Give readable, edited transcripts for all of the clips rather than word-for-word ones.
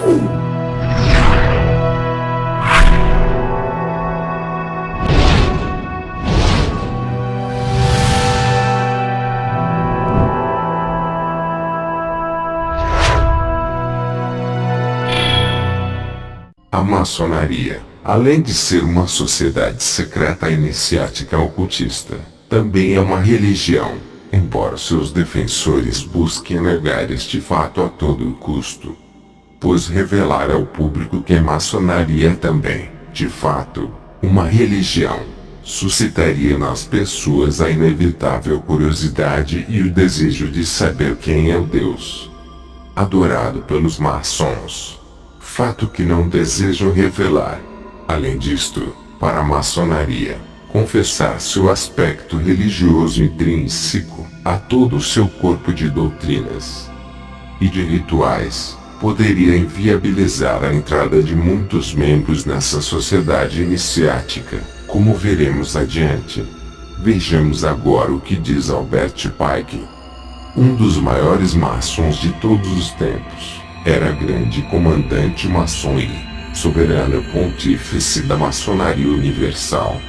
A maçonaria, além de ser uma sociedade secreta iniciática ocultista, também é uma religião, embora seus defensores busquem negar este fato a todo custo. Pois revelar ao público que a maçonaria é também, de fato, uma religião, suscitaria nas pessoas a inevitável curiosidade e o desejo de saber quem é o Deus adorado pelos maçons. Fato que não desejam revelar. Além disto, para a maçonaria, confessar seu aspecto religioso intrínseco a todo o seu corpo de doutrinas e de rituais, poderia inviabilizar a entrada de muitos membros nessa sociedade iniciática, como veremos adiante. Vejamos agora o que diz Albert Pike, um dos maiores maçons de todos os tempos. Era grande comandante maçom e soberano pontífice da maçonaria universal.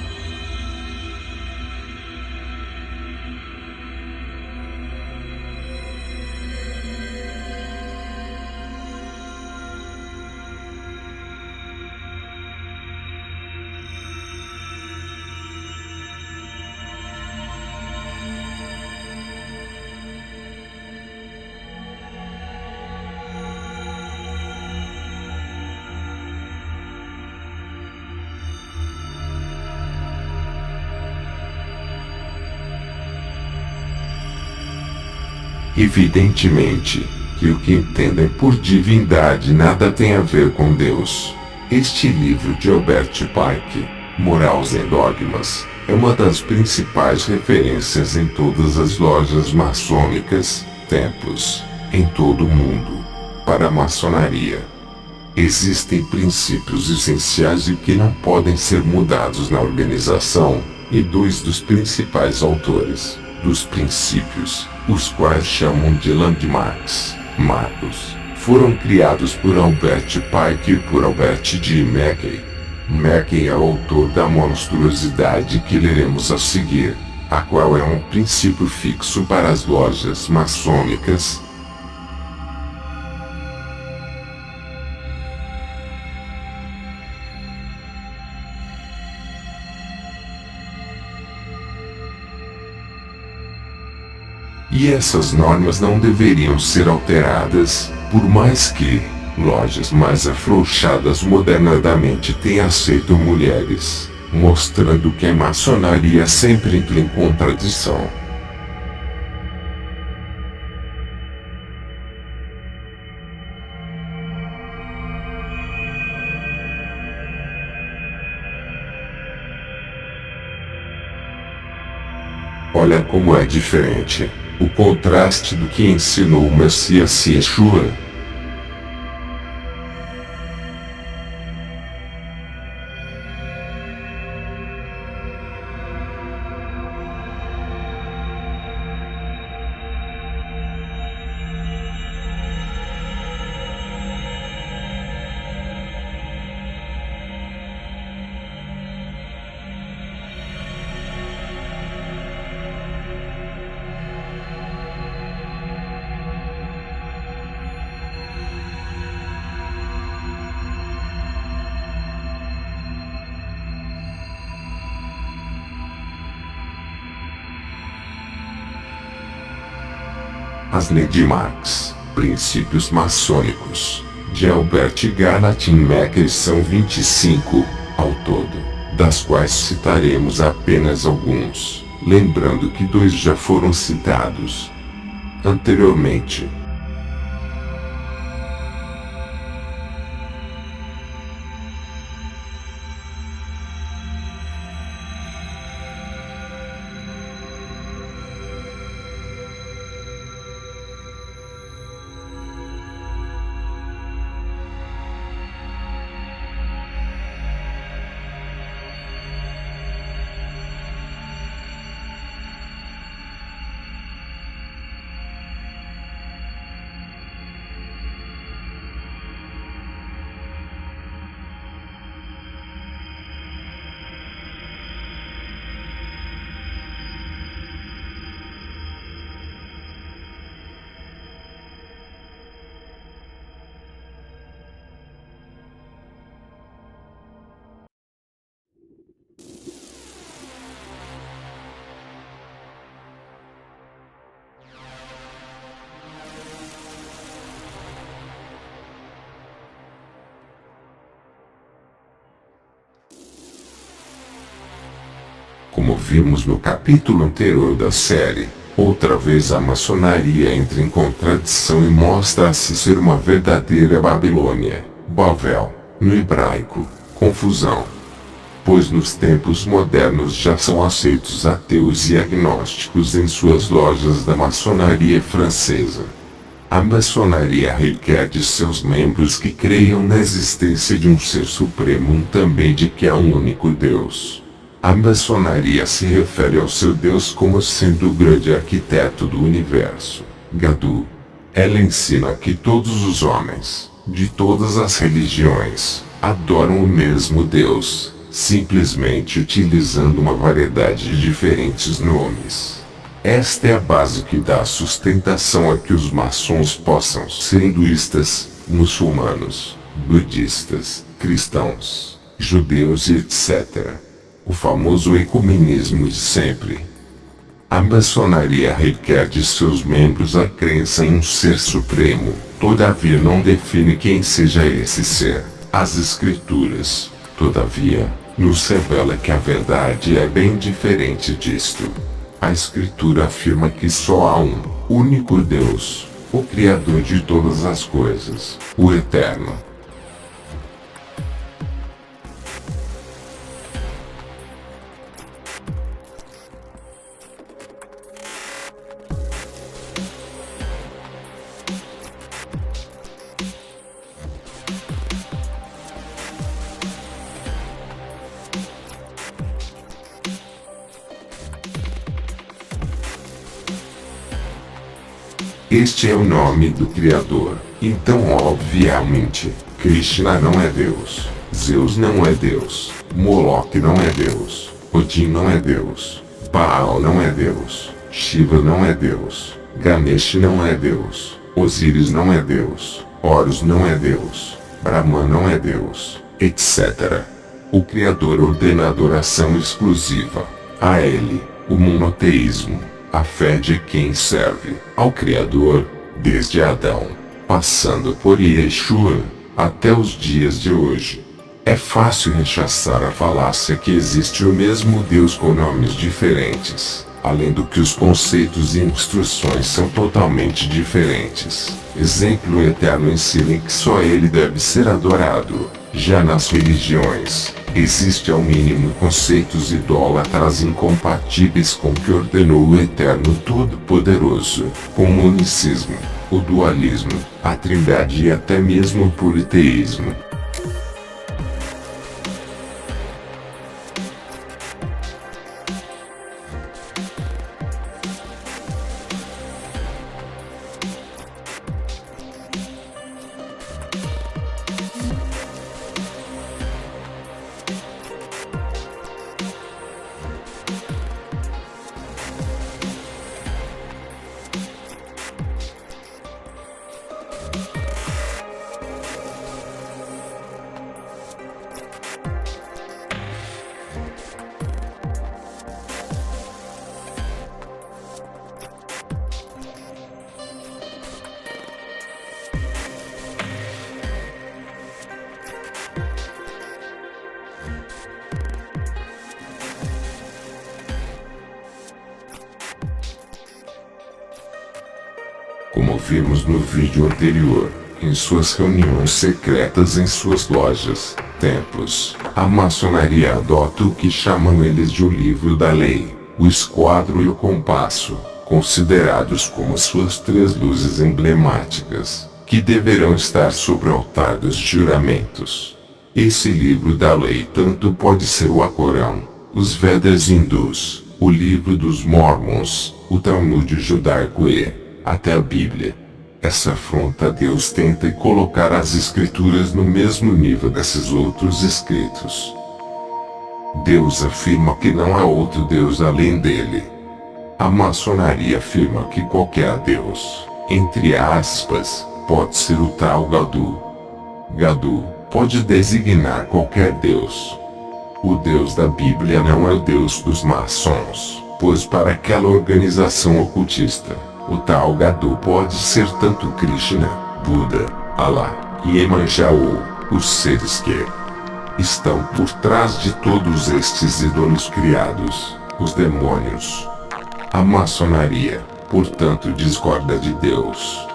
Evidentemente, que o que entendem por divindade nada tem a ver com Deus. Este livro de Albert Pike, Morais e Dogmas, é uma das principais referências em todas as lojas maçônicas, templos, em todo o mundo, para a maçonaria. Existem princípios essenciais e que não podem ser mudados na organização, e dois dos principais autores dos princípios, os quais chamam de landmarks, marcos, foram criados por Albert Pike e por Albert G. Mackey. Mackey é o autor da monstruosidade que leremos a seguir, a qual é um princípio fixo para as lojas maçônicas. E essas normas não deveriam ser alteradas, por mais que lojas mais afrouxadas modernamente tenham aceito mulheres, mostrando que a maçonaria sempre entra em contradição. Olha como é diferente o contraste do que ensinou o Messias Yeshua. As landmarks, princípios maçônicos, de Albert Gallatin Mackey são 25, ao todo, das quais citaremos apenas alguns, lembrando que 2 já foram citados anteriormente. Como vimos no capítulo anterior da série, outra vez a maçonaria entra em contradição e mostra-se ser uma verdadeira Babilônia, Bavel, no hebraico, confusão. Pois nos tempos modernos já são aceitos ateus e agnósticos em suas lojas da maçonaria francesa. A maçonaria requer de seus membros que creiam na existência de um ser supremo e também de que há um único Deus. A maçonaria se refere ao seu Deus como sendo o grande arquiteto do universo, Gadu. Ela ensina que todos os homens, de todas as religiões, adoram o mesmo Deus, simplesmente utilizando uma variedade de diferentes nomes. Esta é a base que dá sustentação a que os maçons possam ser hinduístas, muçulmanos, budistas, cristãos, judeus e etc. O famoso ecumenismo de sempre. A maçonaria requer de seus membros a crença em um ser supremo, todavia não define quem seja esse ser. As escrituras, todavia, nos revela que a verdade é bem diferente disto. A escritura afirma que só há um único Deus, o Criador de todas as coisas, o Eterno. Este é o nome do Criador. Então, obviamente, Krishna não é Deus, Zeus não é Deus, Moloch não é Deus, Odin não é Deus, Baal não é Deus, Shiva não é Deus, Ganesh não é Deus, Osíris não é Deus, Horus não é Deus, Brahma não é Deus, etc. O Criador ordena adoração exclusiva a Ele, o monoteísmo. A fé de quem serve ao Criador, desde Adão, passando por Yeshua, até os dias de hoje. É fácil rechaçar a falácia que existe o mesmo Deus com nomes diferentes, além do que os conceitos e instruções são totalmente diferentes. Exemplo: o Eterno ensina que só Ele deve ser adorado. Já nas religiões, existe ao mínimo conceitos idólatras incompatíveis com o que ordenou o Eterno Todo-Poderoso, como o unicismo, o dualismo, a trindade e até mesmo o politeísmo. Como vimos no vídeo anterior, em suas reuniões secretas em suas lojas, templos, a maçonaria adota o que chamam eles de o livro da lei, o esquadro e o compasso, considerados como suas três luzes emblemáticas, que deverão estar sobre o altar dos juramentos. Esse livro da lei tanto pode ser o Alcorão, os Vedas hindus, o livro dos Mormons, o Talmud judaico e até a Bíblia. Essa afronta a Deus tenta colocar as escrituras no mesmo nível desses outros escritos. Deus afirma que não há outro Deus além dele. A maçonaria afirma que qualquer Deus, entre aspas, pode ser o tal Gadu. Gadu pode designar qualquer Deus. O Deus da Bíblia não é o Deus dos maçons, pois para aquela organização ocultista, o tal Gadu pode ser tanto Krishna, Buda, Allah e Iemanjá ou os seres que estão por trás de todos estes ídolos criados. os demônios. A maçonaria, portanto, discorda de Deus.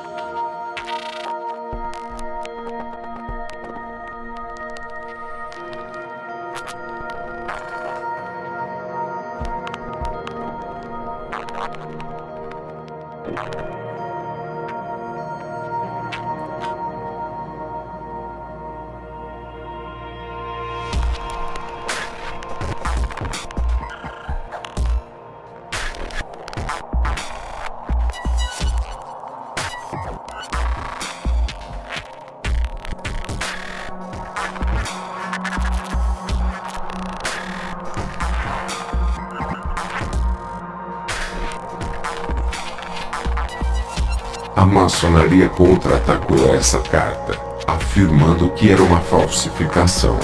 A maçonaria contra-atacou essa carta, afirmando que era uma falsificação.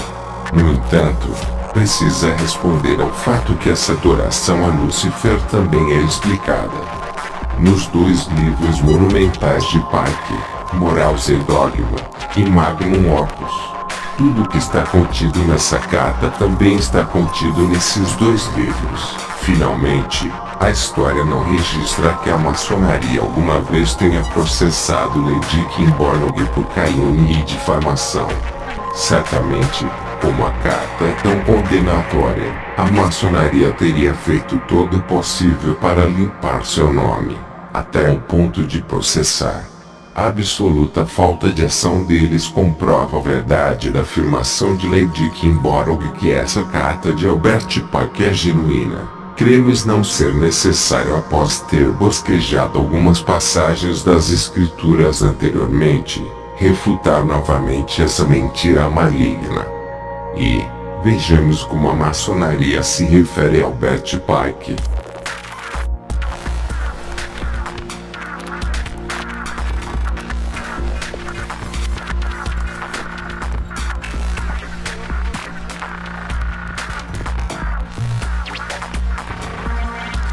No entanto, precisa responder ao fato que essa adoração a Lúcifer também é explicada nos dois livros monumentais de Pike, Morals e Dogma, e Magnum Opus. Tudo o que está contido nessa carta também está contido nesses dois livros. Finalmente, a história não registra que a maçonaria alguma vez tenha processado Lady Kimbornog por calúnia e difamação. Certamente, como a carta é tão condenatória, a maçonaria teria feito todo o possível para limpar seu nome, até o ponto de processar. A absoluta falta de ação deles comprova a verdade da afirmação de Lady Kimborog que essa carta de Albert Pike é genuína. Cremos não ser necessário, após ter bosquejado algumas passagens das escrituras anteriormente, refutar novamente essa mentira maligna. E vejamos como a maçonaria se refere a Albert Pike.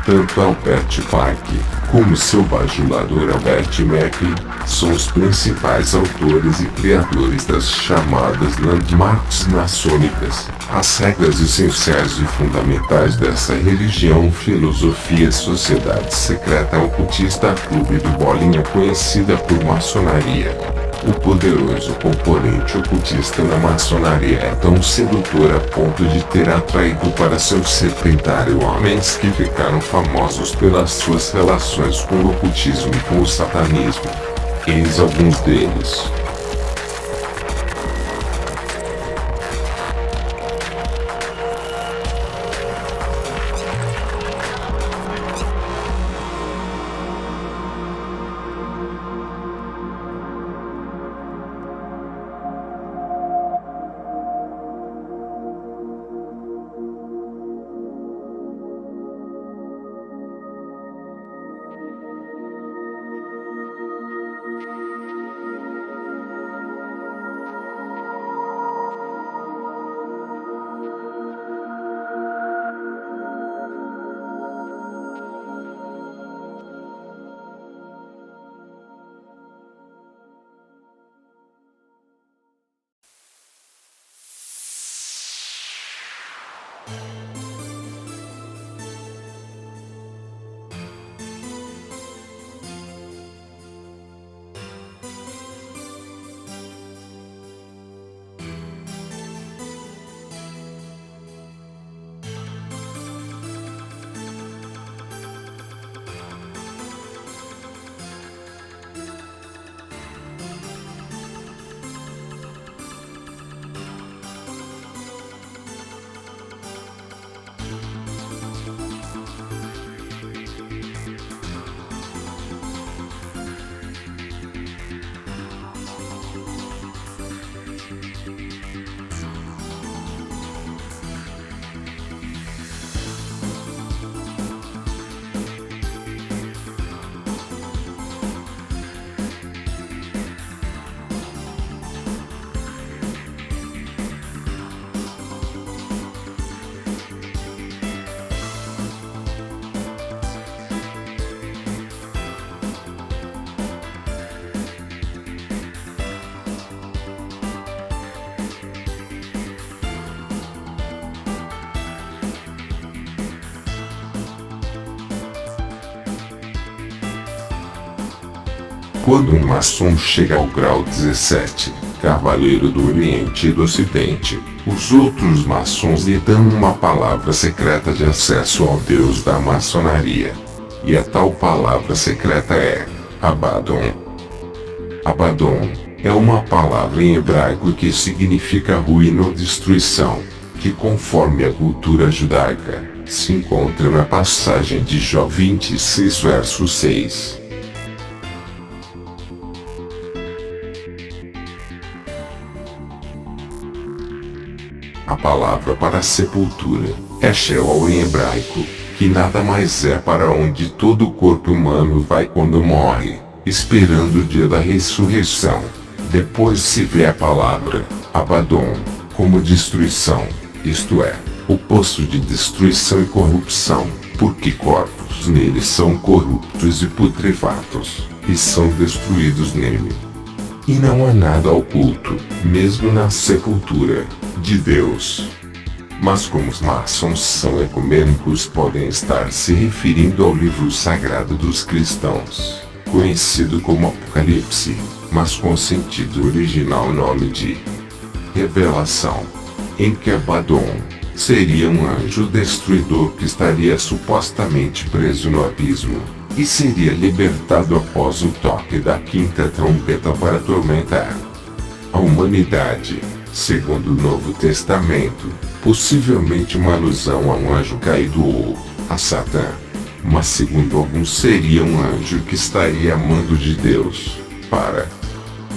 Tanto Albert Pike, como seu bajulador Albert Mackey, são os principais autores e criadores das chamadas landmarks maçônicas, as regras essenciais e fundamentais dessa religião, filosofia, sociedade secreta ocultista, clube do bolinha conhecida por maçonaria. O poderoso componente ocultista na maçonaria é tão sedutor a ponto de ter atraído para seu serpentário homens que ficaram famosos pelas suas relações com o ocultismo e com o satanismo. Eis alguns deles. Quando um maçom chega ao grau 17, Cavaleiro do Oriente e do Ocidente, os outros maçons lhe dão uma palavra secreta de acesso ao Deus da maçonaria. E a tal palavra secreta é Abaddon. Abaddon é uma palavra em hebraico que significa ruína ou destruição, que conforme a cultura judaica, se encontra na passagem de Jó 26 verso 6. A palavra para sepultura é Sheol em hebraico, que nada mais é para onde todo corpo humano vai quando morre, esperando o dia da ressurreição. Depois se vê a palavra Abaddon como destruição, isto é, o poço de destruição e corrupção, porque corpos nele são corruptos e putrefatos, e são destruídos nele. E não há nada oculto, mesmo na sepultura, de Deus. Mas como os maçons são ecumênicos, podem estar se referindo ao livro sagrado dos cristãos, conhecido como Apocalipse, mas com sentido original nome de Revelação, em que Abaddon seria um anjo destruidor que estaria supostamente preso no abismo, e seria libertado após o toque da quinta trombeta para atormentar a humanidade, segundo o Novo Testamento, possivelmente uma alusão a um anjo caído ou a Satã, mas segundo alguns seria um anjo que estaria a mando de Deus, para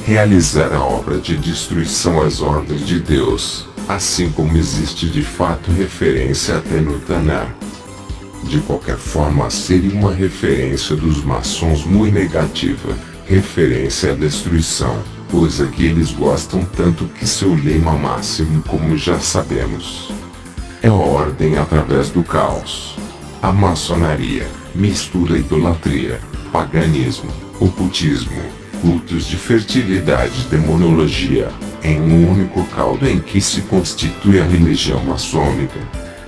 realizar a obra de destruição às ordens de Deus, assim como existe de fato referência até no Tanar. De qualquer forma seria uma referência dos maçons muito negativa, referência à destruição, coisa que eles gostam tanto que seu lema máximo, como já sabemos, é a ordem através do caos. A maçonaria mistura idolatria, paganismo, ocultismo, cultos de fertilidade e demonologia, em um único caldo em que se constitui a religião maçônica.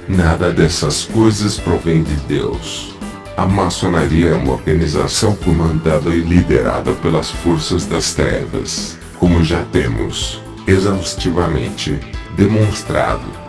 Nada dessas coisas provém de Deus. A maçonaria é uma organização comandada e liderada pelas forças das trevas, como já temos exaustivamente demonstrado.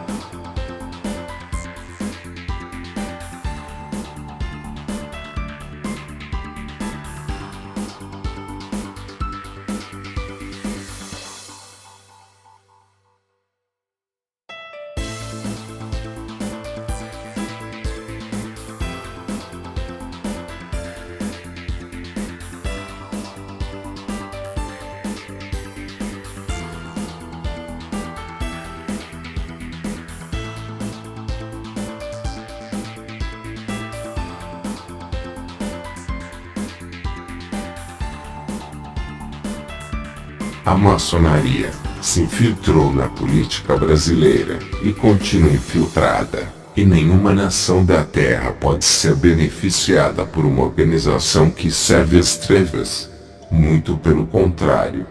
A maçonaria se infiltrou na política brasileira e continua infiltrada, e nenhuma nação da Terra pode ser beneficiada por uma organização que serve às trevas. Muito pelo contrário.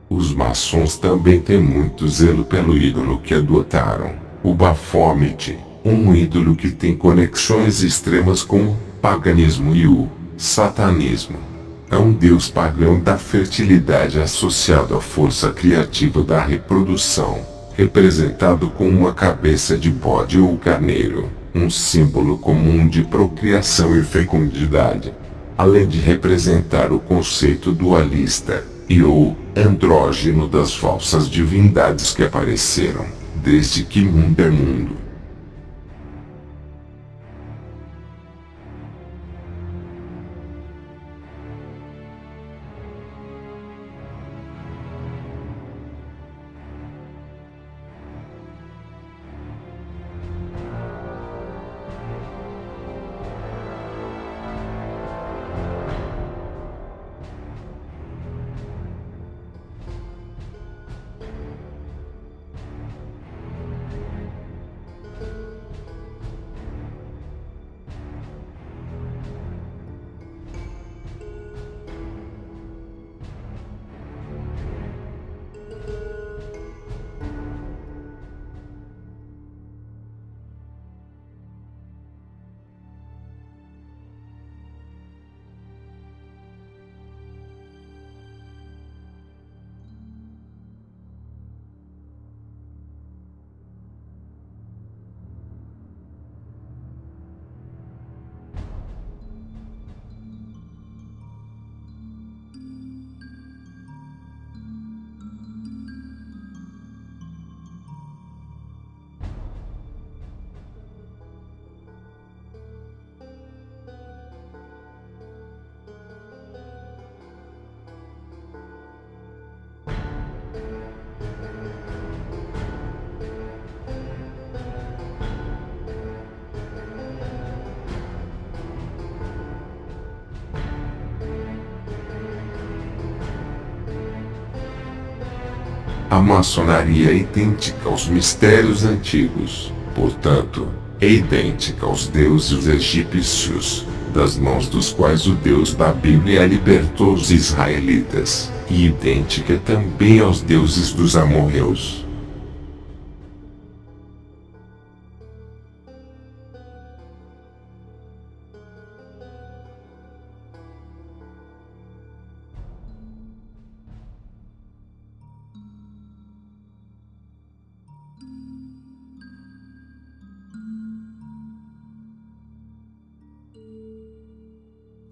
Os maçons também têm muito zelo pelo ídolo que adotaram, o Baphomet, um ídolo que tem conexões extremas com o paganismo e o satanismo. É um deus pagão da fertilidade associado à força criativa da reprodução, representado com uma cabeça de bode ou carneiro, um símbolo comum de procriação e fecundidade, além de representar o conceito dualista e o andrógeno das falsas divindades que apareceram, desde que mundo é mundo. A maçonaria é idêntica aos mistérios antigos, portanto, é idêntica aos deuses egípcios, das mãos dos quais o Deus da Bíblia libertou os israelitas, e idêntica também aos deuses dos amorreus.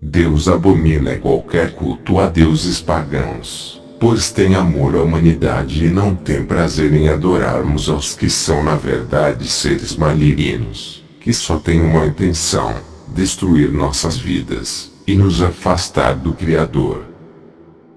Deus abomina qualquer culto a deuses pagãos, pois tem amor à humanidade e não tem prazer em adorarmos aos que são na verdade seres malignos, que só têm uma intenção: destruir nossas vidas, e nos afastar do Criador.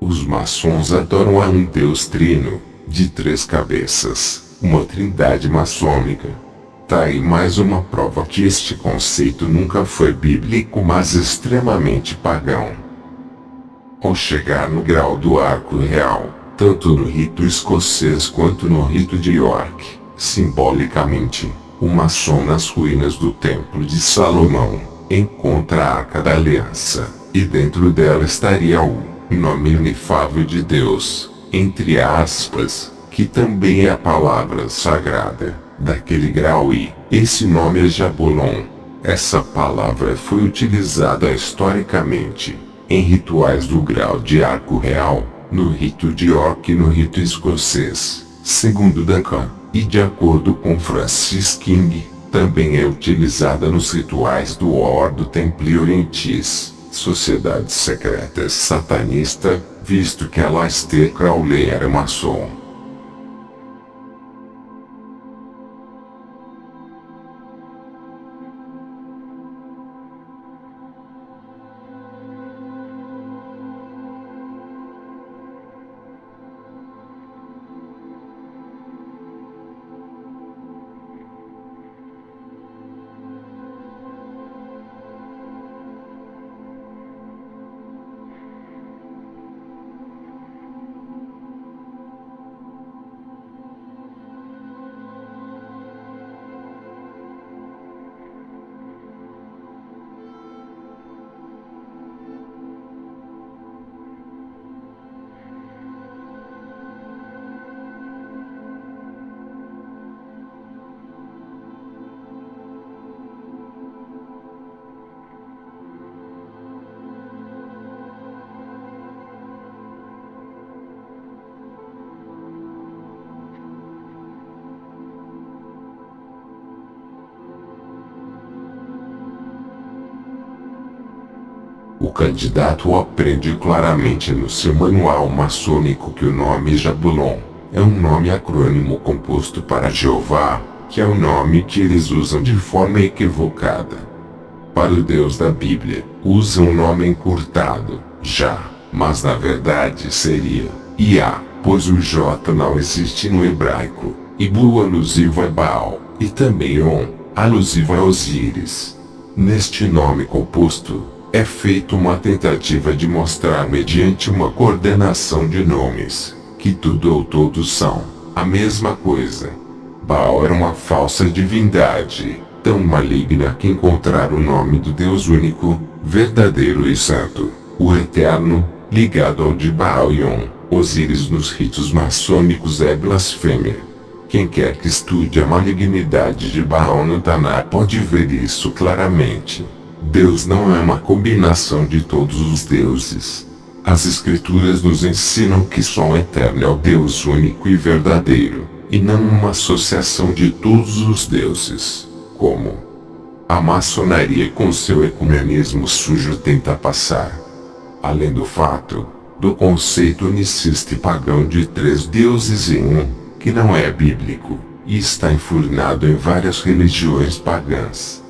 Os maçons adoram a um Deus trino, de 3 cabeças, uma trindade maçônica. Tá aí mais uma prova que este conceito nunca foi bíblico, mas extremamente pagão. Ao chegar no grau do arco real, tanto no rito escocês quanto no rito de York, simbolicamente, o maçom nas ruínas do Templo de Salomão encontra a Arca da Aliança, e dentro dela estaria o nome inefável de Deus, entre aspas, que também é a palavra sagrada daquele grau, e esse nome é Jabulon. Essa palavra foi utilizada historicamente em rituais do grau de arco real, no rito de York e no rito escocês, segundo Duncan, e de acordo com Francis King, também é utilizada nos rituais do Ordo Templi Orientis, sociedade secreta satanista, visto que Aleister Crowley era maçom. O candidato aprende claramente no seu manual maçônico que o nome Jabulon é um nome acrônimo composto para Jeová, que é o nome que eles usam de forma equivocada. Para o Deus da Bíblia, usam o nome encurtado, Já, mas na verdade seria Iá, pois o J não existe no hebraico, e Bu alusivo a Baal, e também On, alusivo a Osíris. Neste nome composto, é feita uma tentativa de mostrar mediante uma coordenação de nomes, que tudo ou todos são a mesma coisa. Baal era uma falsa divindade, tão maligna que encontrar o nome do Deus único, verdadeiro e santo, o Eterno, ligado ao de Baal e On, Osíris nos ritos maçônicos é blasfêmia. Quem quer que estude a malignidade de Baal no Taná pode ver isso claramente. Deus não é uma combinação de todos os deuses. As Escrituras nos ensinam que só o Eterno é o Deus único e verdadeiro, e não uma associação de todos os deuses, como a maçonaria com seu ecumenismo sujo tenta passar. Além do fato, do conceito unicista e pagão de 3 deuses em um, que não é bíblico, e está enfurnado em várias religiões pagãs.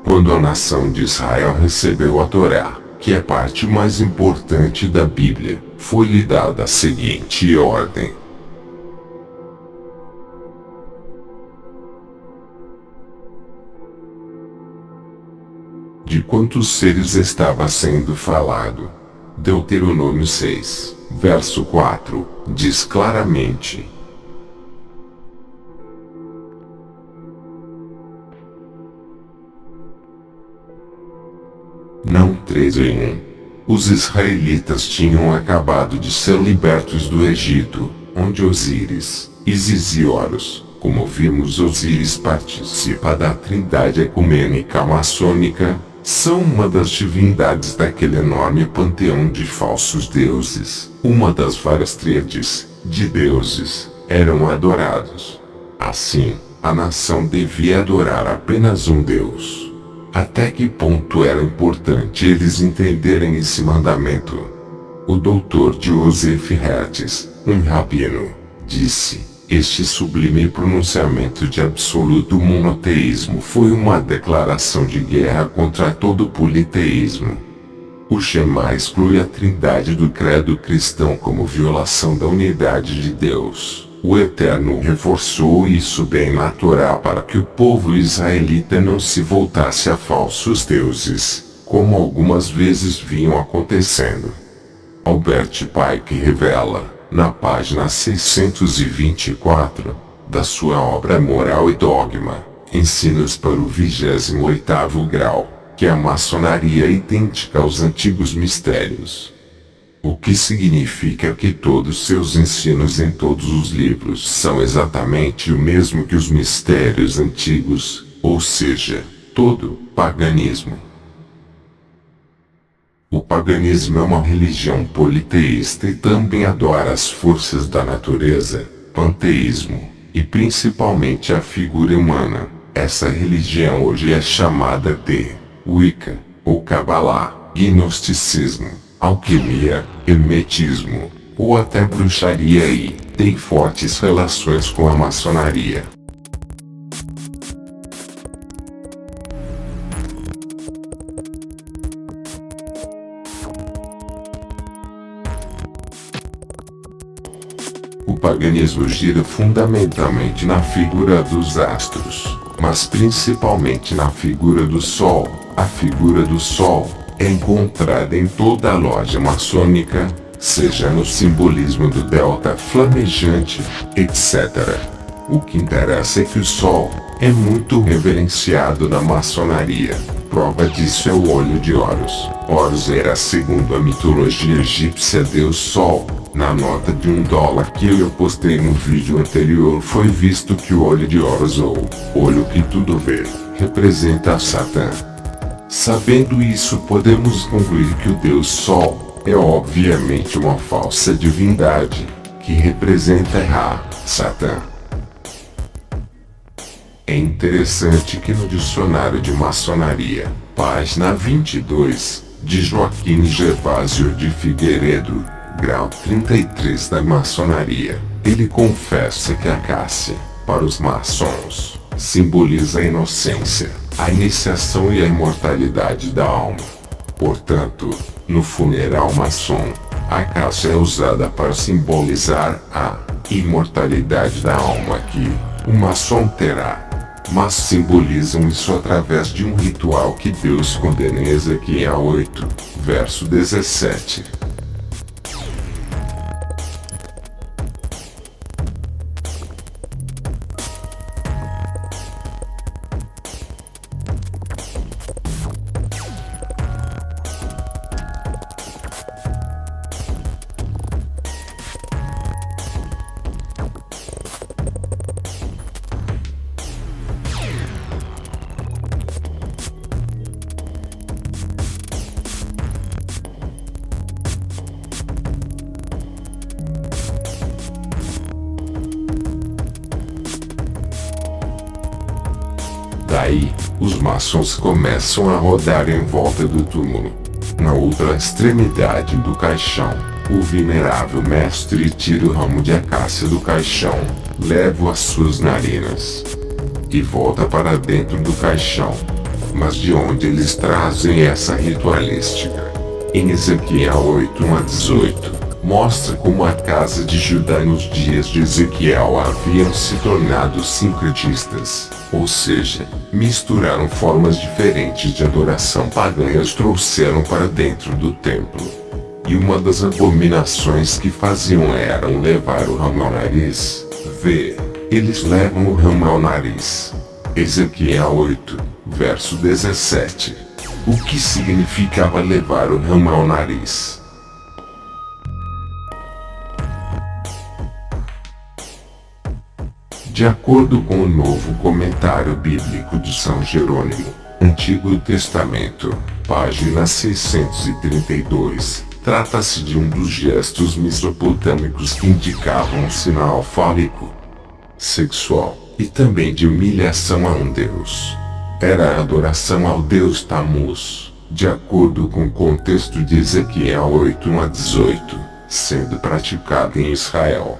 Quando a nação de Israel recebeu a Torá, que é a parte mais importante da Bíblia, foi-lhe dada a seguinte ordem: de quantos seres estava sendo falado? Deuteronômio 6. verso 4, diz claramente: não 3 em 1. Os israelitas tinham acabado de ser libertos do Egito, onde Osíris, Ísis e Horus, como vimos, Osíris participa da trindade ecumênica maçônica, são uma das divindades daquele enorme panteão de falsos deuses. Uma das várias tríades de deuses eram adorados. Assim, a nação devia adorar apenas um Deus. Até que ponto era importante eles entenderem esse mandamento? O Dr. Joseph Hertz, um rabino, disse: este sublime pronunciamento de absoluto monoteísmo foi uma declaração de guerra contra todo politeísmo. O Shema exclui a trindade do credo cristão como violação da unidade de Deus. O Eterno reforçou isso bem na Torá para que o povo israelita não se voltasse a falsos deuses, como algumas vezes vinham acontecendo. Albert Pike revela, na página 624, da sua obra Moral e Dogma, Ensinos para o 28º grau, que a maçonaria é idêntica aos antigos mistérios. O que significa que todos seus ensinos em todos os livros são exatamente o mesmo que os mistérios antigos, ou seja, todo paganismo. O paganismo é uma religião politeísta e também adora as forças da natureza, panteísmo, e principalmente a figura humana. Essa religião hoje é chamada de Wicca, ou Kabbalah, gnosticismo, alquimia, hermetismo, ou até bruxaria e tem fortes relações com a maçonaria. O paganismo gira fundamentalmente na figura dos astros, mas principalmente na figura do Sol. A figura do Sol é encontrada em toda a loja maçônica, seja no simbolismo do delta flamejante, etc. O que interessa é que o Sol é muito reverenciado na maçonaria. Prova disso é o olho de Horus. Horus era, segundo a mitologia egípcia, Deus Sol. Na nota de $1 que eu postei no vídeo anterior foi visto que o olho de Horus, ou olho que tudo vê, representa Satã. Sabendo isso, podemos concluir que o Deus Sol é obviamente uma falsa divindade, que representa Ra, Satã. É interessante que no dicionário de maçonaria, página 22, de Joaquim Gervásio de Figueiredo, grau 33 da maçonaria, ele confessa que a Cássia, para os maçons, simboliza a inocência, a iniciação e a imortalidade da alma. Portanto, no funeral maçom, a Cássia é usada para simbolizar a imortalidade da alma que o maçom terá. Mas simbolizam isso através de um ritual que Deus condena em Ezequiel 8, verso 17. Daí, os maçons começam a rodar em volta do túmulo. Na outra extremidade do caixão, o venerável mestre tira o ramo de acácia do caixão, leva-o às suas narinas e volta para dentro do caixão. Mas de onde eles trazem essa ritualística? Em Ezequiel 8, 1 a 18, mostra como a casa de Judá nos dias de Ezequiel haviam se tornado sincretistas, ou seja, misturaram formas diferentes de adoração pagã e as trouxeram para dentro do templo. E uma das abominações que faziam eram levar o ramo ao nariz. Vê, eles levam o ramo ao nariz. Ezequiel 8, verso 17. O que significava levar o ramo ao nariz? De acordo com o novo comentário bíblico de São Jerônimo, Antigo Testamento, página 632, trata-se de um dos gestos mesopotâmicos que indicavam um sinal fálico, sexual, e também de humilhação a um deus. Era a adoração ao deus Tammuz, de acordo com o contexto de Ezequiel 8:1 a 18, sendo praticado em Israel.